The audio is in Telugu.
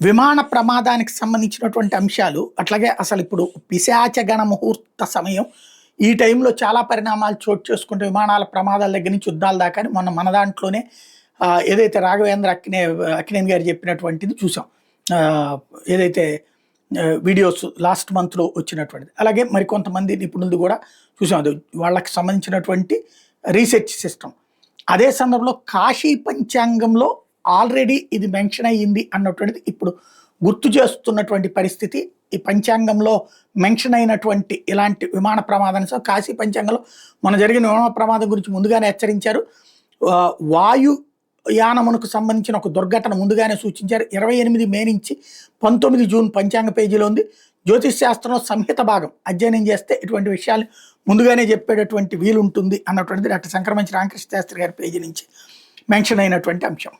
విమాన ప్రమాదానికి సంబంధించినటువంటి అంశాలు, అట్లాగే అసలు ఇప్పుడు పిశాచగణ ముహూర్త సమయం, ఈ టైంలో చాలా పరిణామాలు చోటు చేసుకుంటే విమానాల ప్రమాదాల దగ్గర నుంచి యుద్ధాల దాకా అని మొన్న మన దాంట్లోనే ఏదైతే రాఘవేంద్ర అక్కినేని గారు చెప్పినటువంటిది చూసాం. ఏదైతే వీడియోస్ లాస్ట్ మంత్లో వచ్చినటువంటిది, అలాగే మరికొంతమంది నిపుణులు కూడా చూసాం. అది వాళ్ళకి సంబంధించినటువంటి రీసెర్చ్ సిస్టమ్. అదే సందర్భంలో కాశీ పంచాంగంలో ఆల్రెడీ ఇది మెన్షన్ అయ్యింది అన్నటువంటిది ఇప్పుడు గుర్తు చేస్తున్నటువంటి పరిస్థితి. ఈ పంచాంగంలో మెన్షన్ అయినటువంటి ఇలాంటి విమాన ప్రమాదాన్ని కాశీ పంచాంగంలో మన జరిగిన విమాన ప్రమాదం గురించి ముందుగానే హెచ్చరించారు. వాయుయానమునకు సంబంధించిన ఒక దుర్ఘటన ముందుగానే సూచించారు. 28 మే నుంచి 19 జూన్ పంచాంగ పేజీలో ఉంది. జ్యోతిష్ శాస్త్రంలో సంహిత భాగం అధ్యయనం చేస్తే ఇటువంటి విషయాలు ముందుగానే చెప్పేటటువంటి వీలుంటుంది అన్నటువంటిది డాక్టర్ శంకరమంచి రామకృష్ణ శాస్త్రి గారి పేజీ నుంచి మెన్షన్ అయినటువంటి అంశం.